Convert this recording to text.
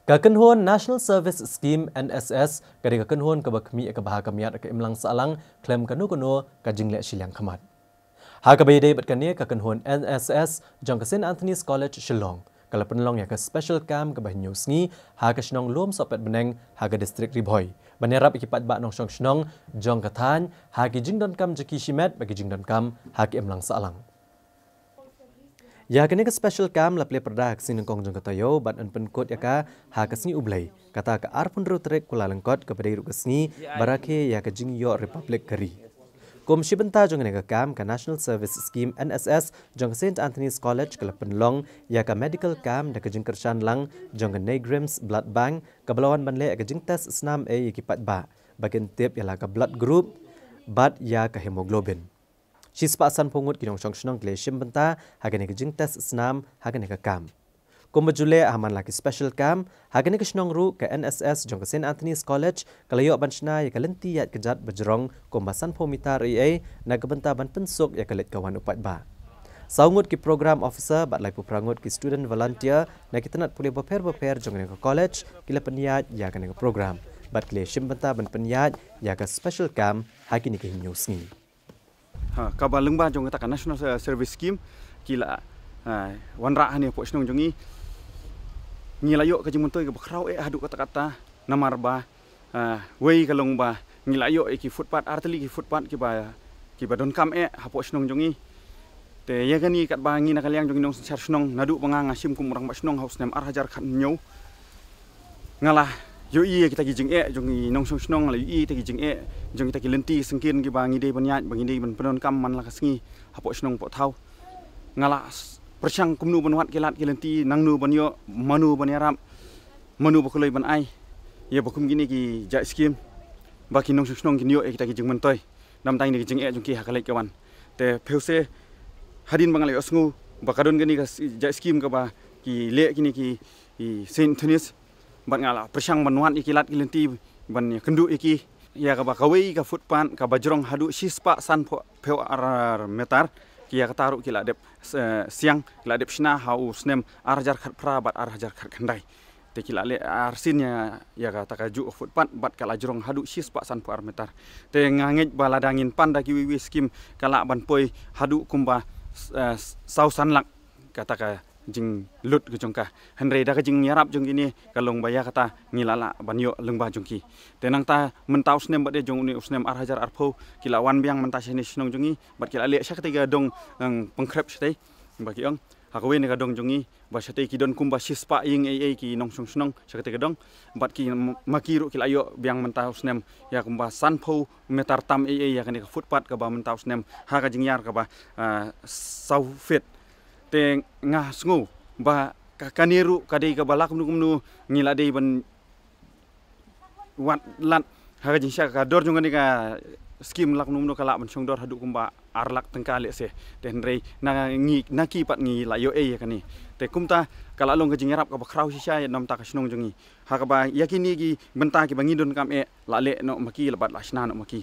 Kakenhuan National Service Scheme NSS kadi kakenhuan kabakmi kabahakamiat ke imlang salang klaim kanu kajingle silang khamat. Hakabay batkani kakenhuan NSS jong ka St. Anthony's College Shillong. Kala penlong ya ka special camp kabah news ni hakasnong lom sopet beneng haga district Riboy. Banerap ikipat ba nong shnong jong katan haki jingdon kam jeki shimet bagi jingdon kam haki imlang salang. Ya kini ke special cam la play perdah sin kong jong katayo bat an penkot ya ka ha kasni ublai kata ka arpun ru trek kula lengkot ke pedai ru kasni barake ya ka jing yo republic kari kom shibenta jong ne ka cam ka National Service Scheme NSS jong St. Anthony's College ke penlong ya ka medical cam da ka jing kershan lang jong Negrims blood bank ka belawan banle ka jing test snam e yikipat ba bagian tip ya la ka blood group bat ya ka hemoglobin. Shispa san pungut kinong shnong kle shimbenta hagane ke jing test snam hagane ke cam. Kumbajule aman laki special cam hagane ke shnong ru ke NSS jong ke St. Anthony's College kalayo banchna ya kalenti yat kejat bajrong kumbasan pomitar EA na kebenta ban pensuk ya kalit kawan upat ba. Saungut ki program officer bat lai puprangut ki student volunteer na kitanat pulih beper jong ke college kila peniat ya kane ke program. Bat kle shimbenta ban peniat ya ke special cam hagine ke news ni. Kabar lengba jong katakan National Service Scheme kila wanra hani pok snong jongi ngilayo ka jimuntoi ka bakrau hadu kata-kata namar ba wei kalong ba ngilayo ki footpath arteli ki footpath ki ba don kam hapo snong jongi te ya gani kat ba ngi nakaliang jongi nong sar snong nadu banga sim kum orang ba snong haus nem ar hajar khat nyau ngalah yo kita gijing jongi nong snong la yo kita gijing jong kita kilenti sengkin ki bangi de banyat bangi de ban penon kam man la kasngi hapo snong po thau ngala persang kumnu banwat kilat kilenti nangnu banyo manu banyaram manu bakuloi ban ai ya bakum gini ki ja skim baki nong snong ki nyo kita gijing mentoy nam tang ni gijing jong ki hakalai kawan te pheuse hadin bangalai osngu bakadon gani ka ja skim ka ba ki le kini ki St. Anthony's ban ngala persang banwat ikilat kilenti ban kendu iki ya ka bakawai ka footpan ka bajrong hadu shispa san pheu ar metar ki ya kataru kila dep siang kila dep shna hau snem arjar khat pra bat arjar khat khandai te kila le arsinnya ya ka takaju footpan bat kala jrong hadu shispa san pheu ar metar te ngangej baladangin panda ki wi skim kala ban poi hadu kumba sausan lak kata ka jing lut ke jongka henry da ka jing nyarap jong ini kalong baya kata ngilala banyo lengba jongki tenang ta mentau snem bade jong ni usnem ar hajar arpho kila wan biang menta sini snong jongi bat kila le sya ketiga dong pengkrep stai bagi ong hakawe ne ka dong jongi ba stai ki don kumba sispa ying ki nong song snong sya ketiga dong bat ki makiru kila yo biang menta usnem ya kumba sanpho metar tam ya kan ka footpath ka ba menta usnem ha ka jing yar ka ba saufit te ngah sngu ba kaniru kadai ka balak kumnu ngila dei ban wat lat ha jing sya ka dor jong ni ka skim lak numno kala ban song dor hadu kumba arlak tengkale se den rei na ngi naki pat ngi la yo ya kani te kumta kala long ka jing yarap ka bakrau sya nam ta ka snong jongi ha ka ba yakini gi benta ki bangi don kam la le no maki labat lasna no maki